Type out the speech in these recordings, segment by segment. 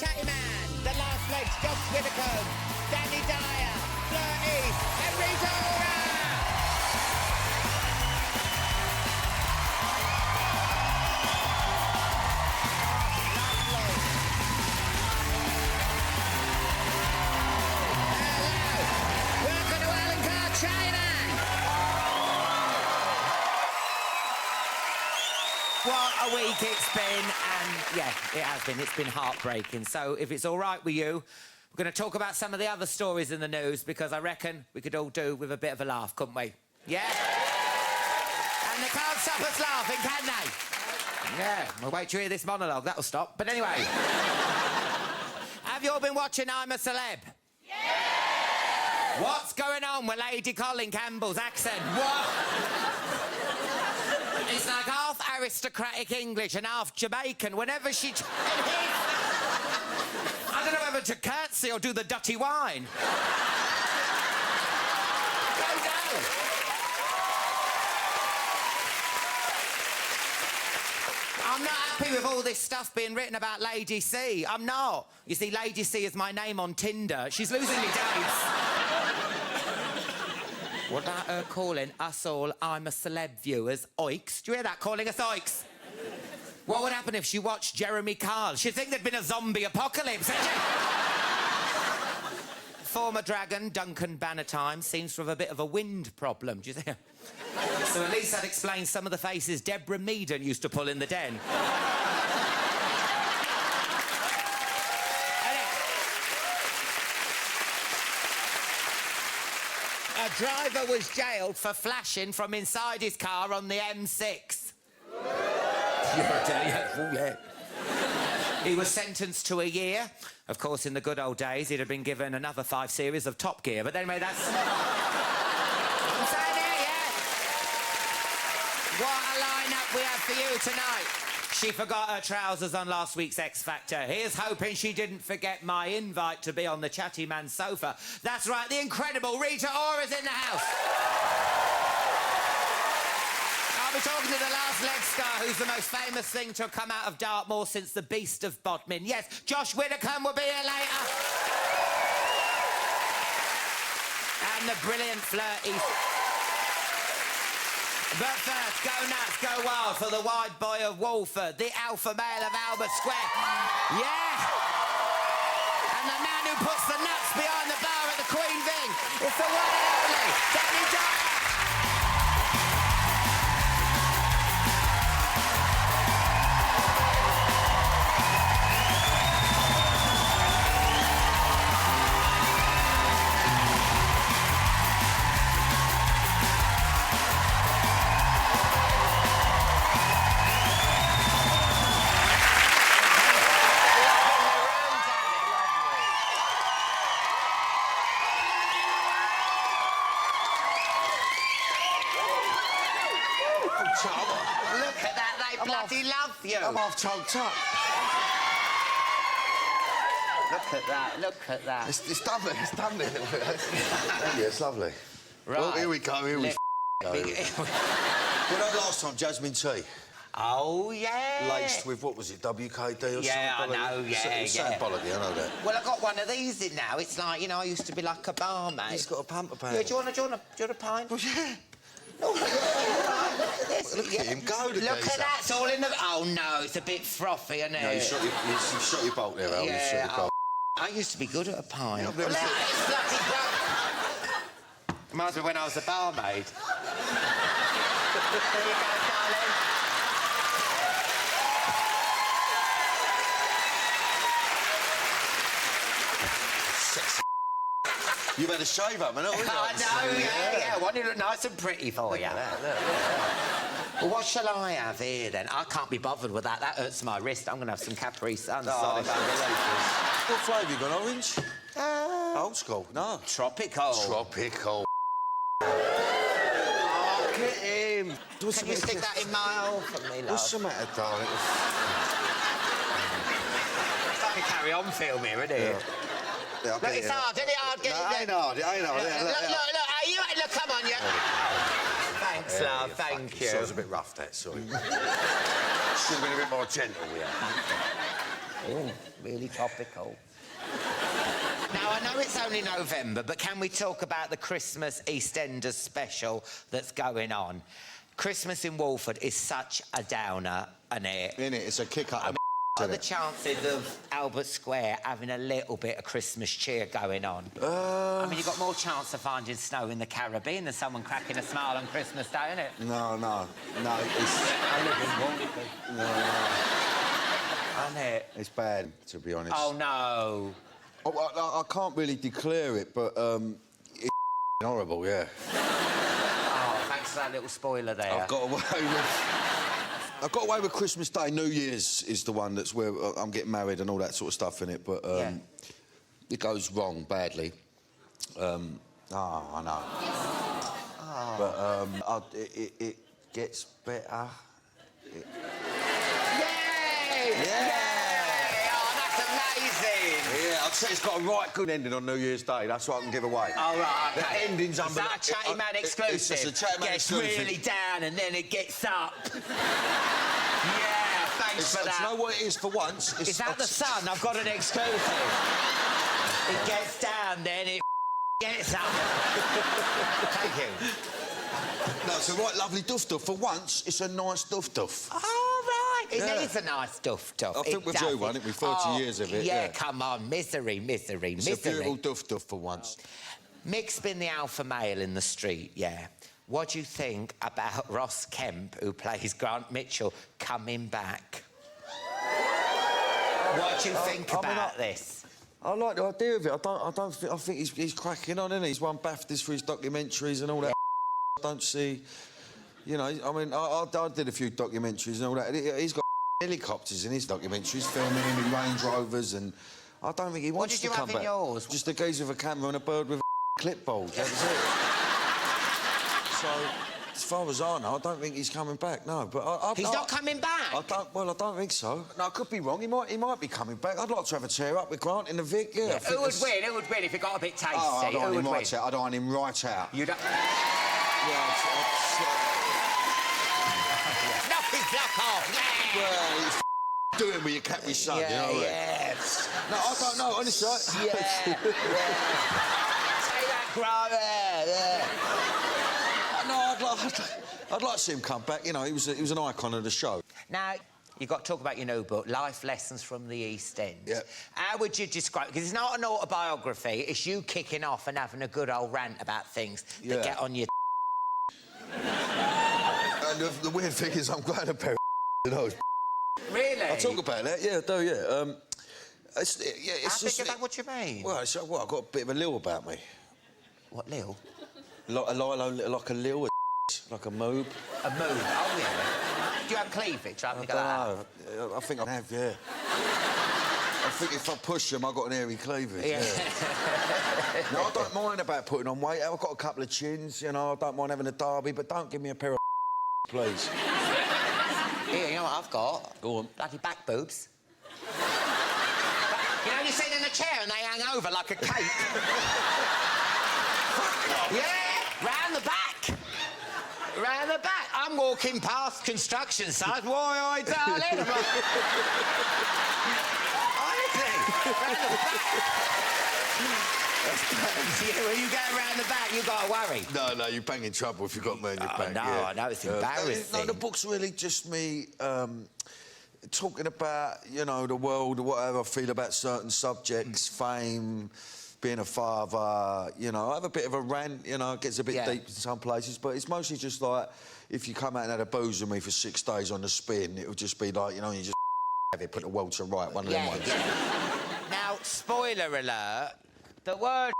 Chatty Man, the last legs, Widdicombe, Dyer, Fleur East, and Rita Ora! Welcome to Alan Carr, Chatty Man! What a week it's been, and yeah, it has been. It's been heartbreaking. So if it's all right with you, we're going to talk about some of the other stories in the news, because I reckon we could all do with a bit of a laugh, couldn't we? Yeah? And they can't stop us laughing, can they? Yeah, we'll wait till you hear this monologue, that'll stop. But anyway, have you all been watching I'm a Celeb? Yeah! What's going on with Lady Colin Campbell's accent? What? It's like half aristocratic English and half Jamaican whenever she... I don't know whether to curtsy or do the dirty wine. Go down. I'm not happy with all this stuff being written about Lady C. I'm not. You see, Lady C is my name on Tinder. She's losing me days. What about her calling us all I'm a Celeb viewers oiks? Do you hear that? Calling us oiks. What would happen if she watched Jeremy Carr? She'd think there'd been a zombie apocalypse. Former dragon Duncan Bannatyne seems to have a bit of a wind problem. Do you think? So at least that explains some of the faces Deborah Meaden used to pull in the den. A driver was jailed for flashing from inside his car on the M6. Yeah. He was sentenced to a year. Of course, in the good old days, he'd have been given another 5 series of Top Gear. But anyway, that's... I'm saying it, yeah. What a lineup we have for you tonight. She forgot her trousers on last week's X Factor. Here's hoping she didn't forget my invite to be on the Chatty Man's sofa. That's right, the incredible Rita Ora's in the house. I'll be talking to the last leg star, who's the most famous thing to have come out of Dartmoor since the Beast of Bodmin. Yes, Josh Widdicombe will be here later. And the brilliant Fleur East. But first, go nuts, go wild for the wide boy of Walford, the alpha male of Albert Square. Yeah! And the man who puts the nuts behind the bar at the Queen Ving. It's the one and only Dyer. Look at that, they bloody love you. I'm half choked up. Look at that, look at that. It's lovely, it's lovely. Yeah, it's lovely. Right. Well, here we go, here we go. Well, that last time, jasmine tea. Oh, yeah. Laced with, what was it, WKD or yeah, something? I know, yeah. Bollocky, I know that. Well, I got one of these in now. It's like, you know, I used to be like a barmaid. He's got a pumper pan. Yeah, do you want a pint? Well, yeah. Oh, look at this. Look at him go, Look at that, it's all in the... Oh, no, it's a bit frothy, isn't it? No, you shot your bolt there, Al. Yeah, You shot your bolt. I used to be good at a pint. Yeah, Well, it's bloody reminds me when I was a barmaid. There you go, darling. Sexy. You've had a shave up, haven't you? I know, yeah. I want it to look nice and pretty for you. Look. Well, what shall I have here, then? I can't be bothered with that. That hurts my wrist. I'm going to have some Capri Sun. Oh, what flavour you got, orange? Old school? No. Tropical. Tropical. Oh, look at him. Can you stick that in my hole for me, love? What's the matter, darling? It's like a carry-on film here, isn't it? Yeah, look, it's hard, isn't it? Hard, get it. Ain't hard. Look, come on, you... Thanks, love, thank you. That was a bit rough, that, sorry. Should have been a bit more gentle, yeah. Oh, really topical. Now, I know it's only November, but can we talk about the Christmas EastEnders special that's going on? Christmas in Walford is such a downer, isn't it? It's a kick-up. What are the chances of Albert Square having a little bit of Christmas cheer going on? I mean, you've got more chance of finding snow in the Caribbean than someone cracking a smile on Christmas Day, innit? No, it's... I live in Walford. No. Isn't it? It's bad, to be honest. Oh, no. I can't really declare it, but it's horrible, yeah. Oh, thanks for that little spoiler there. I've got away with Christmas Day. New Year's is the one that's where I'm getting married and all that sort of stuff in it, but it goes wrong badly. I know. Oh. But it gets better. Yay! Yeah! Yay! Oh, that's amazing! Yeah, I'd say it's got a right good ending on New Year's Day. That's what I can give away. Oh, right, OK. The ending's Is that a Chatty Man exclusive? It's just a Chatty Man exclusive. Gets really down and then it gets up. Yeah, thanks for that. Do you know what it is for once? Is that the Sun? I've got an exclusive. It gets down, then it gets up. Thank you. No, it's a right lovely duff-duff. For once, it's a nice duff-duff. Oh, right. It is a nice duff-duff. I think we've won it with 30 years of it. Yeah, come on. Misery. It's a beautiful duff-duff for once. Mick's been the alpha male in the street, yeah. What do you think about Ross Kemp, who plays Grant Mitchell, coming back? What do you think about this? I like the idea of it. I think he's cracking on, isn't he? He's won BAFTAs for his documentaries and all that. I don't see... You know, I mean, I did a few documentaries and all that. He's got helicopters in his documentaries, filming him in Range Rovers, and I don't think he wants to come back. What did you have in yours? Just a geezer with a camera and a bird with a clipboard. That was it. So, as far as I know, I don't think he's coming back, no. But he's not coming back? I don't think so. No, I could be wrong. He might be coming back. I'd like to have a tear-up with Grant in the Vic, yeah. Who would win? Who would win if it got a bit tasty? Oh, I'd iron him right out. I'd iron him right out. You don't... Yeah, Knock off! Yeah. Well, he's doing with your Capri Sun, you know what I mean? Yes. No, I don't know, honestly. Yeah. Say that, No, I'd like to see him come back. You know, he was an icon of the show. Now, you've got to talk about your new book, Life Lessons from the East End. Yeah. How would you describe... Because it's not an autobiography, it's you kicking off and having a good old rant about things that get on your... And the weird thing is I'm glad a pair of those. Really? I talk about that, yeah, I do, yeah. It's just... Is that what you mean? Well, I've got a bit of a lil about me. What, lil? Like a lil, like a moob. A moob? Oh, yeah. Do you have cleavage? I think I have, yeah. I think if I push them, I've got an airy cleavage, yeah. No, I don't mind about putting on weight. I've got a couple of chins, you know, I don't mind having a derby, but don't give me a pair of please. Here, you know what I've got? Go on. Bloody back boobs. You know, you sit in a chair and they hang over like a cape. Yeah, round the back. Round the back. I'm walking past construction sites. Why, darling? Honestly, round the back. Yeah, when you go round the back, you got to worry. No, you're banging trouble if you've got me in your back. No, yeah. I know, it's embarrassing. No, the book's really just me talking about, you know, the world, whatever I feel about certain subjects, fame, being a father, you know. I have a bit of a rant, you know, it gets a bit deep in some places, but it's mostly just like, if you come out and had a booze with me for 6 days on the spin, it'll just be like, you know, you just have it, put the world to right, one of them ones. Yeah. Now, spoiler alert, the word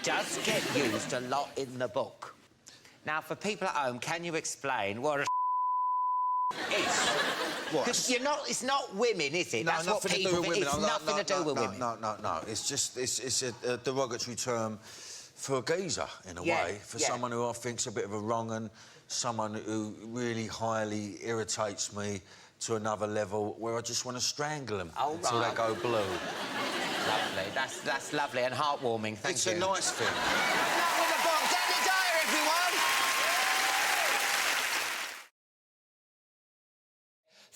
does get used a lot in the book. Now, for people at home, can you explain what a is? What? Because it's not women, is it? No, That's what people think. It's nothing to do with women. No. It's just it's a derogatory term for a geezer in a way, for someone who I think's a bit of a wrong un, someone who really highly irritates me to another level where I just want to strangle them until they go blue. Lovely. That's lovely and heartwarming. Thank you. It's a nice thing. Not with the book. Danny Dyer, everyone.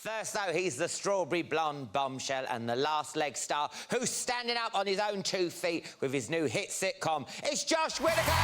First, though, he's the strawberry blonde bombshell and the last leg star who's standing up on his own 2 feet with his new hit sitcom. It's Josh Widdicombe!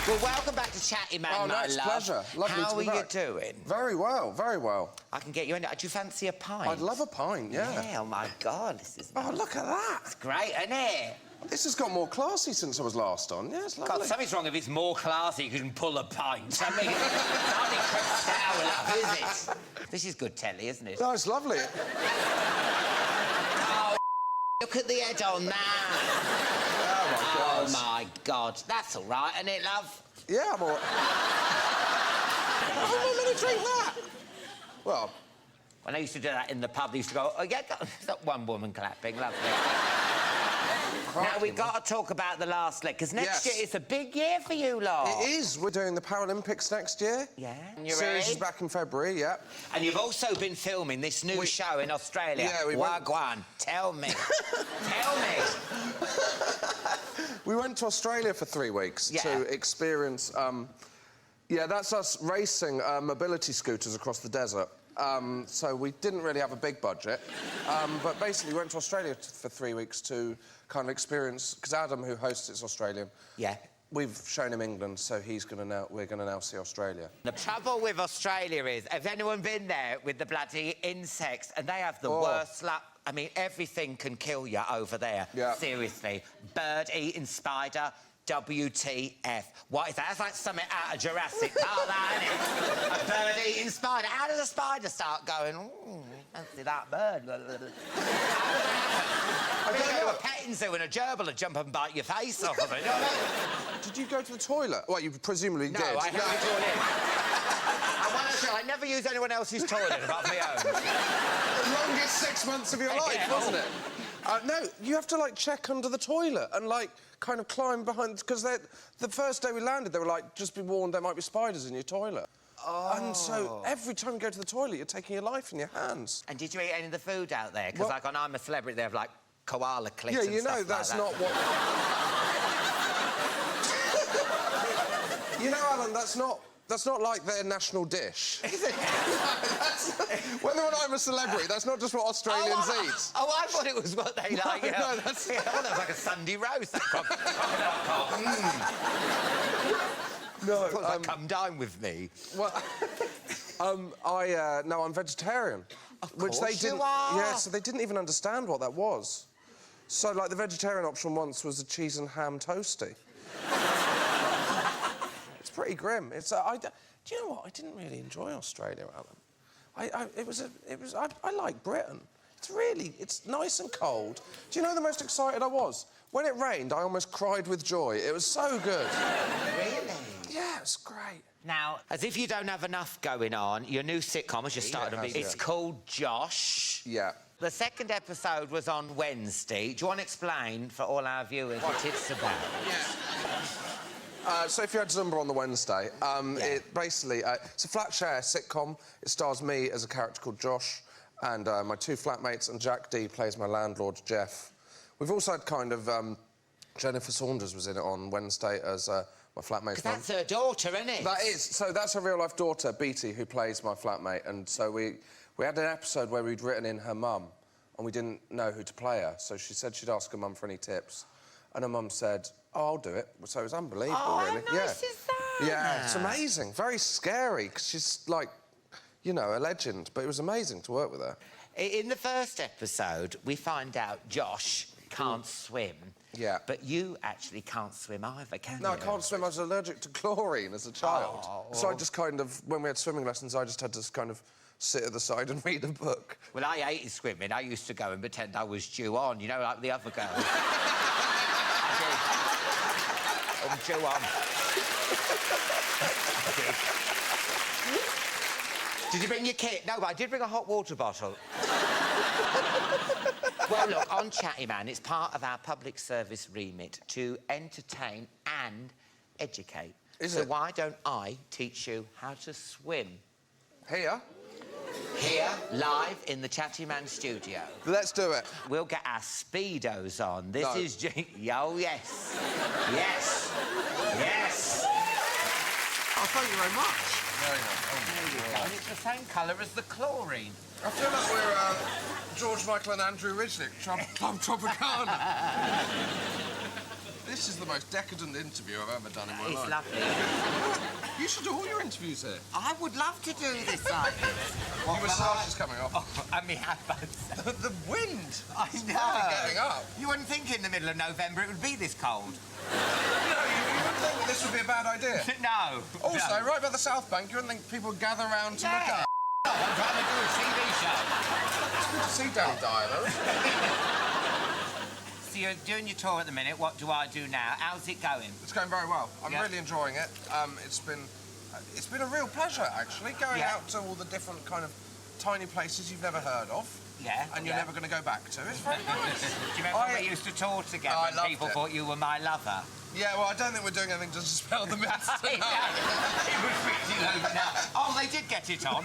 Well, welcome back to Chatty Man, oh, my no, it's love. pleasure. Lovely How to be are you back. doing? Very well, very well. I can get you in. Do you fancy a pint? I'd love a pint, yeah. Yeah, oh, my God, this is... Oh, look at that. It's great, isn't it? This has got more classy since I was last on. Yeah, it's lovely. God, something's wrong if it's more classy, you can pull a pint. I mean, it's hardly crystal enough, is it? This is good telly, isn't it? No, it's lovely. Oh, look at the head on that. Oh, my God. That's all right, isn't it, love? Yeah, I'm all right. How am I going to drink that? Well... When I used to do that in the pub, they used to go, oh, yeah, that one woman clapping, lovely. Now, we've got to talk about the last leg, because next year it's a big year for you lot. It is. We're doing the Paralympics next year. Yeah. Series is back in February, yeah. And you've also been filming this new show in Australia. Yeah, we went... Wagwan. Tell me. Tell me. We went to Australia for 3 weeks to experience... yeah, that's us racing mobility scooters across the desert. So we didn't really have a big budget. But basically, we went to Australia for 3 weeks to kind of experience... Because Adam, who hosts It's Australian... Yeah. We've shown him England, so we're going to now see Australia. The trouble with Australia is, has anyone been there with the bloody insects? And they have the worst luck. I mean, everything can kill you over there. Yeah. Seriously. Bird-eating spider, WTF. What is that? That's like something out of Jurassic Park, that, isn't it? A bird-eating spider. How does a spider start going, fancy that bird? I don't know. A petting zoo and a gerbil would jump up and bite your face off of it. Did you go to the toilet? Well, you presumably did. No, I haven't toilet. I never use anyone else's toilet apart from my own. The longest 6 months of your life, wasn't it? No, you have to, like, check under the toilet and, like, kind of climb behind... Because the first day we landed, they were like, just be warned, there might be spiders in your toilet. Oh. And so every time you go to the toilet, you're taking your life in your hands. And did you eat any of the food out there? Because, like, on I'm a Celebrity, they have, like, koala clips and stuff you know, like that's that. not what... You know, Alan, that's not like their national dish. Is it? When they're on I'm a Celebrity, that's not just what Australians eat. Oh, I thought it was what they like. No, that's... Yeah, that was like a Sunday roast. No, like, come dine with me. Well, no, I'm vegetarian. Of which course they didn't. you are. Yeah, so they didn't even understand what that was. So, like, the vegetarian option once was a cheese and ham toasty. It's pretty grim. It's. Do you know what? I didn't really enjoy Australia, Alan. I like Britain. It's nice and cold. Do you know the most excited I was? When it rained, I almost cried with joy. It was so good. Really? Yeah, it's great. Now, as if you don't have enough going on, your new sitcom has just started. It's called Josh. Yeah. The second episode was on Wednesday. Do you want to explain for all our viewers what it's about? Yeah. So if you had Zumba on the Wednesday, it basically... it's a flat share sitcom. It stars me as a character called Josh and my 2 flatmates, and Jack D plays my landlord, Jeff. We've also had kind of... Jennifer Saunders was in it on Wednesday as my flatmate's mum. That's her daughter, isn't it? That is. So that's her real-life daughter, Beatty, who plays my flatmate. And so we had an episode where we'd written in her mum and we didn't know who to play her. So she said she'd ask her mum for any tips. And her mum said, oh, I'll do it. So it was unbelievable, really. How nice is that? Yeah, it's amazing. Very scary, because she's, like, you know, a legend. But it was amazing to work with her. In the first episode, we find out Josh can't swim. Yeah. But you actually can't swim either, can you? No, I can't swim. I was allergic to chlorine as a child. Oh. So I just kind of, when we had swimming lessons, I just had to kind of sit at the side and read a book. Well, I hated swimming. I used to go and pretend I was due on, you know, like the other girls. I'm due on. Did you bring your kit? No, but I did bring a hot water bottle. Well, look, on Chatty Man, it's part of our public service remit to entertain and educate. Is so it? why don't I teach you how to swim? Here? Here, live in the Chatty Man studio. Let's do it. We'll get our Speedos on. This No. is... Oh, yes. Yes. Yes. Oh, thank you very much. Very nice. There you go. And it's the same colour as the chlorine. I feel like we're George Michael and Andrew Ridgely, Club Tropicana. This is the most decadent interview I've ever done in my life. It's lovely. You should do all your interviews here. I would love to do this like this. Your moustache is coming off. Oh, I mean, how about that? The wind. I It's know. finally getting up. You wouldn't think in the middle of November it would be this cold. No, you wouldn't think that this would be a bad idea. No. Also, no. right by the South Bank, you wouldn't think people would gather around to look at. I'm trying to do a TV show. It's good to see Danny Dyer, though. So you're doing your tour at the minute. What do I do now? How's it going? It's going very well. I'm Yeah. really enjoying it. It's been a real pleasure, actually, going Yeah. out to all the different kind of tiny places you've never heard of. Yeah. And you're never going to go back to. It's very nice. Do you remember when we used to tour together I and loved people it. thought you were my lover? Yeah, well, I don't think we're doing anything to dispel the myths I tonight. know. It was fixing over now. Oh, they did get it on.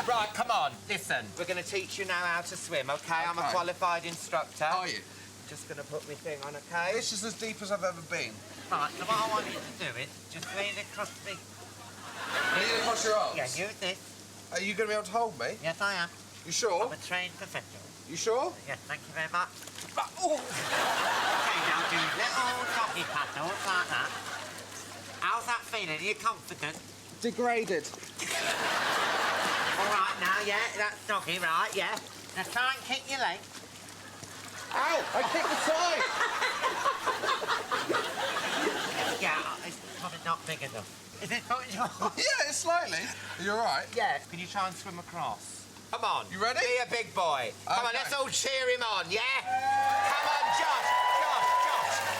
Right, come on, listen. We're going to teach you now how to swim, OK? I'm a Okay. qualified instructor. Are you? Just going to put my thing on, OK? This is as deep as I've ever been. Right, so what I want you to do is just lean across me. Lean it across your arms? Yeah, use this. Are you going to be able to hold me? Yes, I am. You sure? I'm a trained professional. You sure? Yes, thank you very much. Oh. OK, now do little doggy paddles like that. How's that feeling? Are you confident? Degraded. All right, now, yeah, that's doggy, right, yeah. Now try and kick your leg. Ow! I kicked the side! Yeah, it's probably not big enough. Is it not yours? Yeah, it's slightly. Are you all right? Yeah. Can you try and swim across? Come on. You ready? Be a big boy. Come on, Okay. let's all cheer him on, yeah? Come on, Josh.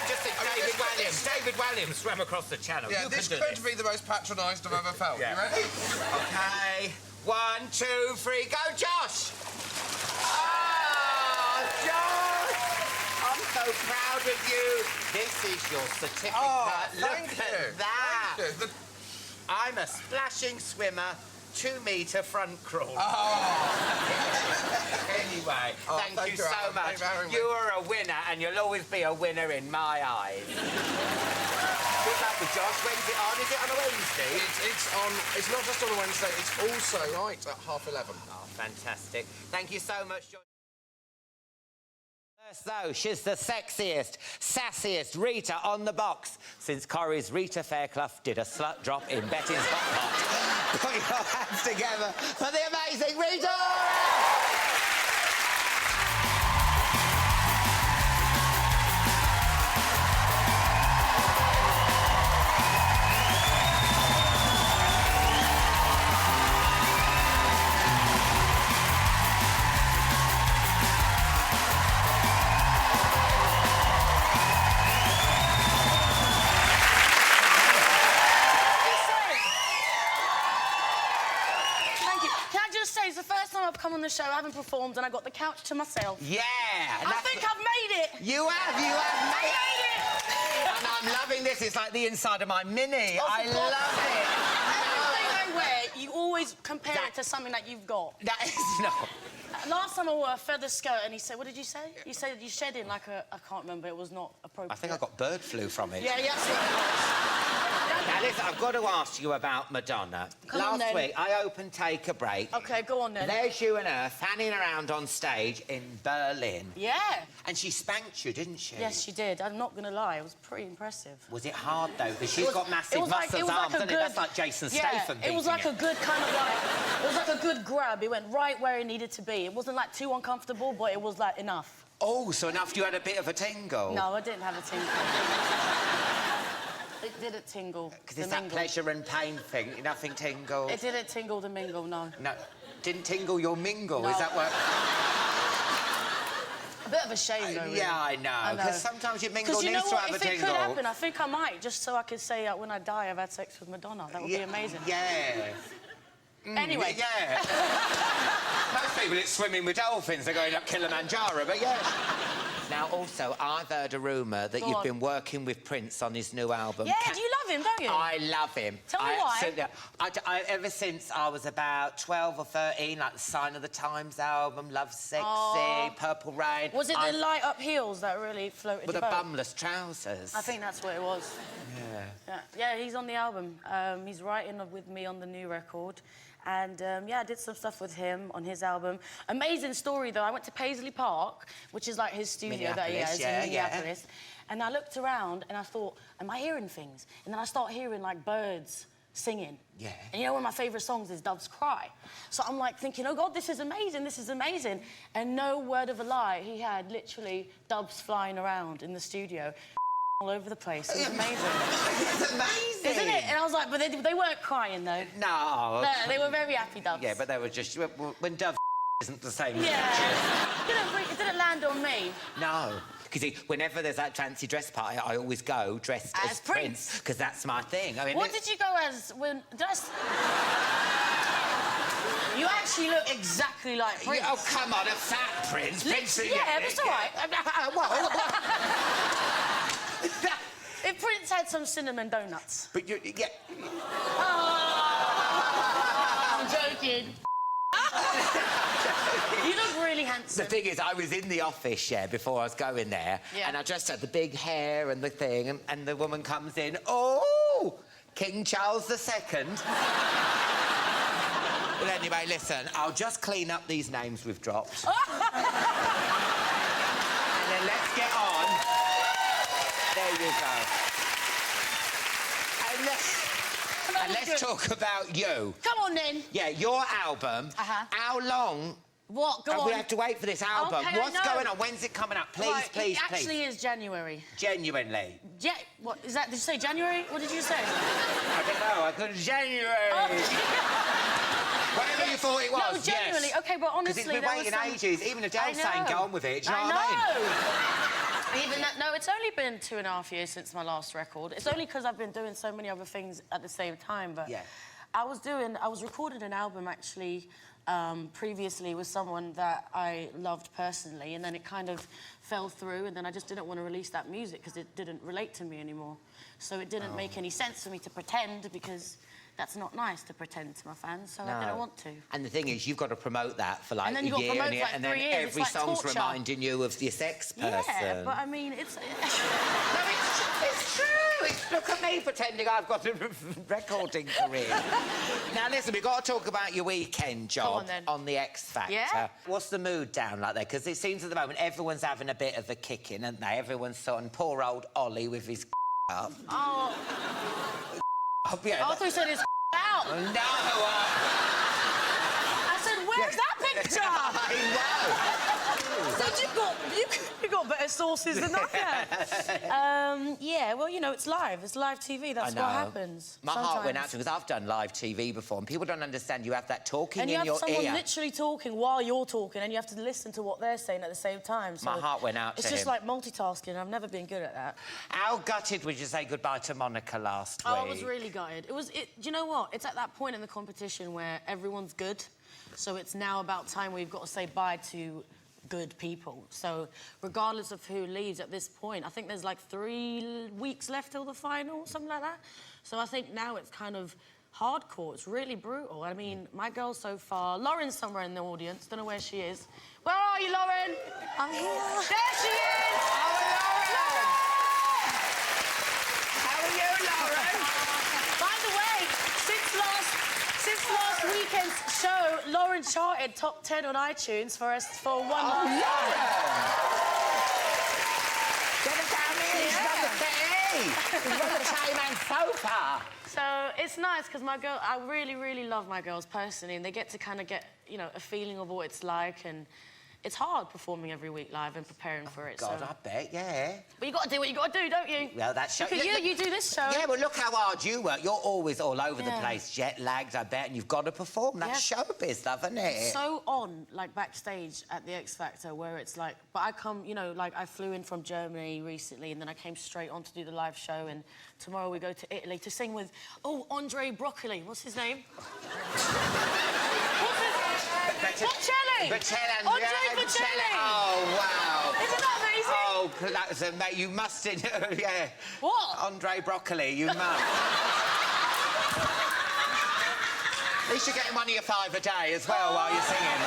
Just think David Williams. David Williams swam across the channel. Yeah, You this can do could be the most patronised I've ever felt. Yeah. You ready? OK. 1, 2, 3, go, Josh! Oh, Josh! I'm so proud of you. This is your certificate. Oh, Look thank you. at that. Thank you. I'm a splashing swimmer, 2-metre front crawl. Anyway, thank you so Alan. much. Thank you very much. You are a winner, and you'll always be a winner in my eyes. Good luck with Josh. When's it on? Is it on a Wednesday? It's not just on a Wednesday, it's also night at 11:30. Oh, fantastic. Thank you so much, George. First, though, she's the sexiest, sassiest Rita on the box since Corrie's Rita Fairclough did a slut drop in Betty's hot pot. Put your hands together for the amazing Rita Ora! It's the first time I've come on the show, I haven't performed, and I got the couch to myself. Yeah! I think I've made it! You have made it! And I'm loving this. It's like the inside of my Mini. I love it. Everything I wear, you always compare it to something that you've got. That is not... Last time I wore a feather skirt, and he said, what did you say? You said you shed in like a... I can't remember, it was not appropriate. I think I got bird flu from it. Yeah, that's what it was. Now, listen, I've got to ask you about Madonna. Come on, Last then. week, I opened Take a Break. OK, go on, then. There's you and her fanning around on stage in Berlin. Yeah. And she spanked you, didn't she? Yes, she did. I'm not going to lie, it was pretty impressive. Was it hard, though? Because she's got massive like- muscles, it was arms, like a isn't it? That's like Jason Statham it was beating like a good kind of like... It was like a good grab. It went right where it needed to be. It wasn't, like, too uncomfortable, but it was, like, enough. Oh, so enough you had a bit of a tingle? No, I didn't have a tingle. It didn't tingle. Because it's that pleasure and pain thing. Nothing tingled. It didn't tingle the mingle, no. No. Didn't tingle your mingle, No. is that what... A bit of a shame, though, really. Yeah, I know. Because sometimes your mingle Because you know needs to what? have If a it tingle. could happen, I think I might, just so I could say when I die I've had sex with Madonna. That would be amazing. Yeah. Anyway. Yeah. Most people, it's swimming with dolphins. They're going up Kilimanjaro, but yeah. Now, also, I've heard a rumour that Go you've on. been working with Prince on his new album. Yeah, do you love love him, don't you? I love him. Tell me why. Absolutely. Ever since I was about 12 or 13, like the Sign of the Times album, Love Sexy, Purple Rain. Was it the light-up heels that really floated with your the boat? bumless trousers? I think that's what it was. Yeah, he's on the album. He's writing with me on the new record. And, yeah, I did some stuff with him on his album. Amazing story, though. I went to Paisley Park, which is, like, his studio that he has in Minneapolis. And I looked around and I thought, am I hearing things? And then I start hearing, like, birds singing. Yeah. And you know one of my favourite songs is Doves Cry. So I'm, like, thinking, oh, God, this is amazing, this is amazing. And no word of a lie, he had literally doves flying around in the studio. All over the place. It was amazing. It's amazing. Isn't it? And I was like, but they weren't crying, though. No. No, they were very happy doves. Yeah, but they were just... When dove isn't the same. Yeah. It didn't land on me. No. Because whenever there's that fancy dress party, I always go dressed as Prince, because that's my thing. I mean, what did you go as when... You actually look exactly like Prince. Oh, come on, a fat Prince. Prince yeah, it's all right. If Prince had some cinnamon donuts. But you... Yeah. I'm joking. You look really handsome. The thing is, I was in the office, before I was going there, and I just had the big hair and the thing, and the woman comes in, oh, King Charles II. Well, anyway, listen, I'll just clean up these names we've dropped. And then let's get on. There you go. And let's talk about you. Come on, then. Yeah, your album. How long... What? Go on. We have to wait for this album. Okay, what's going on? When's it coming up? Please, right, please, it actually is January. Genuinely. Yeah. What is that? Did you say January? What did you say? I don't know. I couldn't. January. Whatever you thought it was. No, genuinely. Yes. Okay, but honestly, because it's been waiting ages. Even Adele's saying, "Go on with it." Do you know what I mean? Even that. No, it's only been 2.5 years since my last record. It's only because I've been doing so many other things at the same time. But I was recording an album actually. Previously with someone that I loved personally, and then it kind of fell through, and then I just didn't want to release that music because it didn't relate to me anymore. So it didn't make any sense for me to pretend, because that's not nice to pretend to my fans, so I didn't want to. And the thing is, you've got to promote that for like and then a you've year, got to promote for, like, 3 years. Every it's like song's torture. reminding you of your sex person. Yeah, but I mean, it's... No, it's true. Look at me pretending I've got a recording career. Now, listen, we've got to talk about your weekend job on the X Factor. Yeah? What's the mood down like there? Because it seems at the moment everyone's having a bit of a kick in, aren't they? Everyone's sort of poor old Ollie with his up. Oh. Yeah, I thought you said it's out. No. I said, where's that picture? I know. So you've got better sources than I have. Yeah, well, you know, it's live. It's live TV. That's what happens. My heart went out to, because I've done live TV before, and people don't understand you have that talking in your ear. And you have someone literally talking while you're talking, and you have to listen to what they're saying at the same time. So my heart went out to him. It's just like multitasking. I've never been good at that. How gutted would you say goodbye to Monica last week? Oh, I was really gutted. Do you know what? It's at that point in the competition where everyone's good, so it's now about time where you've got to say bye to good people. So regardless of who leaves at this point, I think there's like 3 weeks left till the final, something like that. So I think now it's kind of hardcore. It's really brutal. I mean, my girl so far... Lauren's somewhere in the audience. Don't know where she is. Where are you, Lauren? I'm here. There she is! Oh, Lauren! How are you, Lauren? By the way, since last weekend's show, Lauren charted top 10 on iTunes for us for 1 month. Lauren! Get it down here. She's on the thing. She's on the Chayman sofa. So it's nice because my girl, I really, really love my girls personally, and they get to kind of get, you know, a feeling of what it's like, and it's hard performing every week live and preparing for it. God, so. I bet, yeah. But you got to do what you got to do, don't you? Well, that show... Look at you do this show. Yeah, well, look how hard you work. You're always all over the place, jet-lagged, I bet, and you've got to perform. That's showbiz, isn't it? So on, like, backstage at the X Factor, where it's like... But I come, you know, like, I flew in from Germany recently, and then I came straight on to do the live show, and tomorrow we go to Italy to sing with... Oh, Andre Broccoli. What's his name? What's his... Bocelli! Bocelli. Andre Bocelli! Oh, wow. Isn't that amazing? Oh, that's amazing. You must... yeah. What? Andre Broccoli, you must. At least you're getting one of your 5 a day as well while you're singing.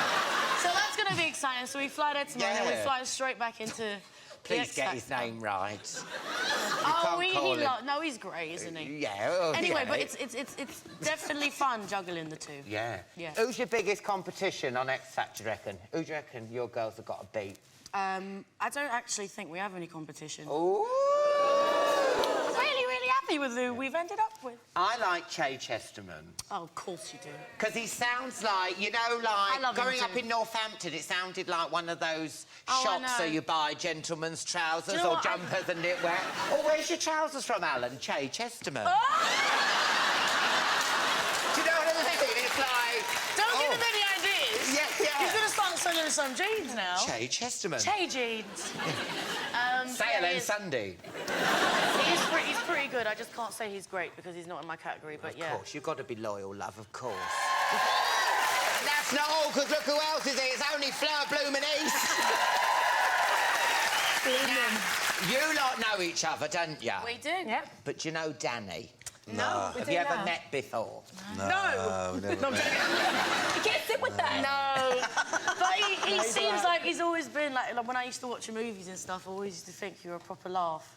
So that's going to be exciting. So we fly there tomorrow and we fly straight back into... Please get his name right. No, he's great, isn't he? Yeah. Anyway, but it's definitely fun juggling the two. Yeah. Yeah. Who's your biggest competition on X Factor, do you reckon? Who do you reckon your girls have got to beat? I don't actually think we have any competition. Ooh. I'm really happy with who we've ended up with. I like Che Chesterman. Oh, of course you do. Because he sounds like, you know, like growing up in Northampton, it sounded like one of those shops where you buy gentlemen's trousers or jumpers and knitwear. Oh, where's your trousers from, Alan? Che Chesterman. Oh! Do you know what I mean? It's like... Don't give him any ideas. Yeah. He's going to start selling some jeans now. Che Chesterman. Che jeans. Sale and Sunday. He's pretty good. I just can't say he's great because he's not in my category, but yeah. Of course, you've got to be loyal, love, of course. That's not all, because look who else is here. It's only Fleur Bloomin' East. You lot know each other, don't you? We do. Yep. But do you know Danny? No. Have you ever met before? No. Never met. You can't sit with that. No. But he seems like he's always been like when I used to watch your movies and stuff, I always used to think you were a proper laugh.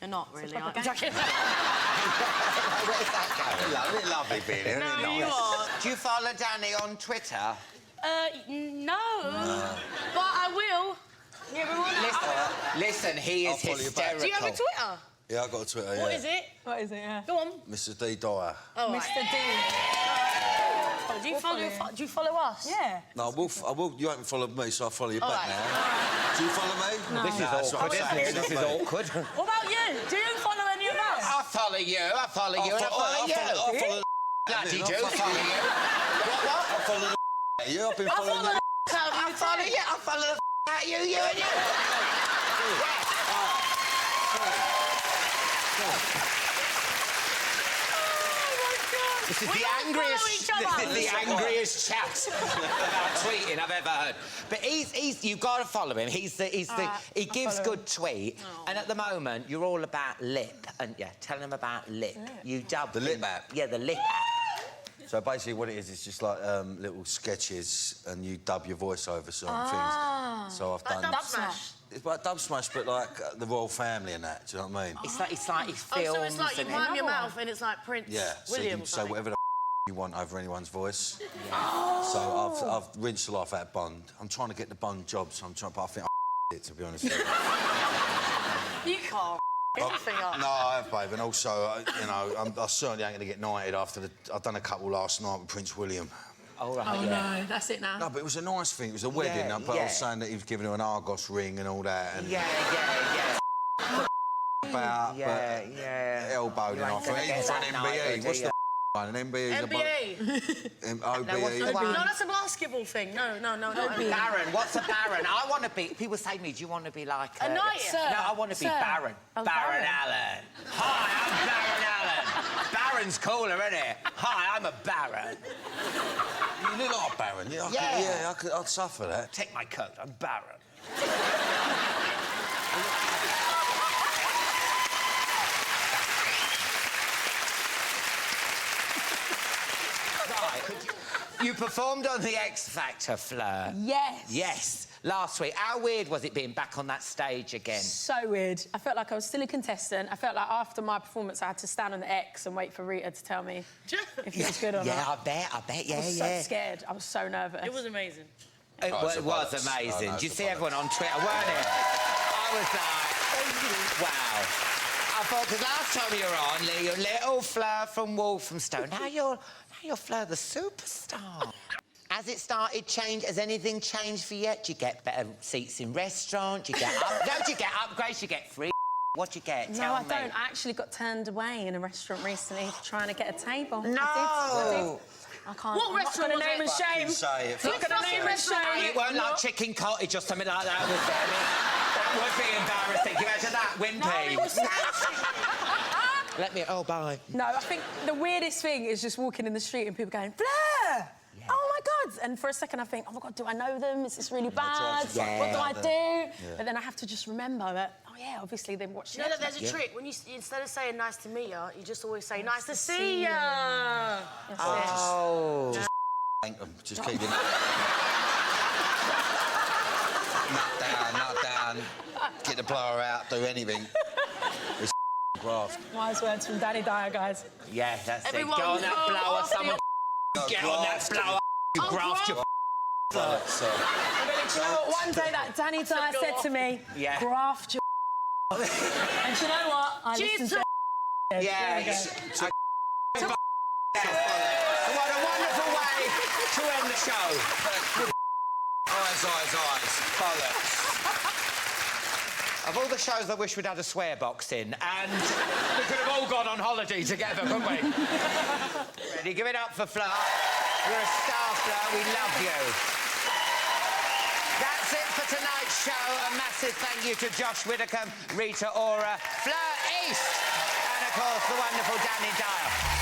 You're not really. I'm joking. Where's that going? Lovely being here. No, you are. Do you follow Danny on Twitter? No. But I will. Yeah, we will. Listen, he is hysterical. Do you have a Twitter? Yeah, I've got a Twitter, yeah. What is it? What is it, yeah? Go on. Mr. D. Dyer. Oh, Mr. D. Do you follow us? Yeah. No, I will. You haven't followed me, so I'll follow you back now. Do you follow me? No. This is awkward, isn't it? This is awkward. What about you? Do you follow any of us? I follow you, and I follow you. I follow Bloody do follow you. What? I follow the you. I've been following you. I follow you. I follow the out you and you. This is the angriest chat about tweeting I've ever heard. But you've got to follow him. He gives good tweet. Oh. And at the moment, you're all about lip. And yeah, tell him about lip. You dubbed The Lip app? Yeah, the lip app. So basically what it is, it's just like little sketches and you dub your voice over certain things. So I've done... Dub Smash. It's like Dub Smash, but like the royal family and that, do you know what I mean? It's like he films. Oh, so it's like you and mime your mouth and it's like Prince Yeah, so you William. can say whatever the you want over anyone's voice. Oh. So I've rinsed the life out of Bond. I'm trying to get the Bond job, so I'm trying, but I think it, to be honest with you. You can't anything up. No, I have, babe, and also, you know, I certainly ain't going to get knighted after I've done a couple last night with Prince William. Oh, right, Oh, no, that's it now. No, but it was a nice thing. It was a wedding, but I was saying that he was giving her an Argos ring and all that. And Yeah. About, elbowed him off. Even for an MBE. What's the one? An MBE? NBA. OBE. No, that's a basketball thing. No. Baron, what's a baron? I want to be... People say to me, do you want to be like... A knight? No, I want to be Baron. Oh, Baron Allen. Hi, I'm Baron Allen. Baron's cooler, isn't it? Hi, I'm a Baron. You look like a Baron. Yeah, I'd suffer that. Take my coat, I'm Baron. You performed on the X Factor, Fleur. Yes. Yes, last week. How weird was it being back on that stage again? So weird. I felt like I was still a contestant. I felt like after my performance, I had to stand on the X and wait for Rita to tell me if it was good or not. Yeah, I bet, yeah, I was so scared. I was so nervous. It was amazing. It was amazing. Did you see everyone on Twitter, weren't it? I was like, wow. I thought, because last time you were on, little Fleur from Walthamstow. Now you're Fleur the superstar. Has it started change? Has anything changed for you yet? Do you get better seats in restaurants? Do you get do you get upgrades? Do you get free? What do you get? No, I don't. I actually got turned away in a restaurant recently trying to get a table. No! I can't. What restaurant? I'm not gonna name and shame. Say it. Not gonna name and shame. It weren't like Chicken Cottage or something like that, was there? That would be embarrassing. Can you imagine that, Wimpy? No, it was Let me... Oh, bye. No, I think the weirdest thing is just walking in the street and people going, Fleur! Yeah. Oh, my God! and for a second I think, oh my God, do I know them? Is this really bad? Yeah. What do I do? But then I have to just remember that, oh yeah, obviously they've watched You know that there's a trick. When you instead of saying nice to meet ya, you just always say nice to see ya. Oh. Just thank them. Just keep it. Nut down. Get the blower out. Do anything. It's graft. Wise words from Danny Dyer, guys. Yeah, that's Everyone it. Get on that go blower, off someone. Get on that blower. You graft your. Do you know what? One day that Danny Dyer said to me, graft your and do you know what? I listened to Yeah. What a wonderful way to end the show. Eyes. Bollocks. Of all the shows, I wish we'd had a swear box in, and we could have all gone on holiday together, couldn't we? Ready? Give it up for Fleur. You're a star, Fleur. We love you. That's it for tonight's show. A massive thank you to Josh Widdicombe, Rita Ora, Fleur East, and, of course, the wonderful Danny Dyer.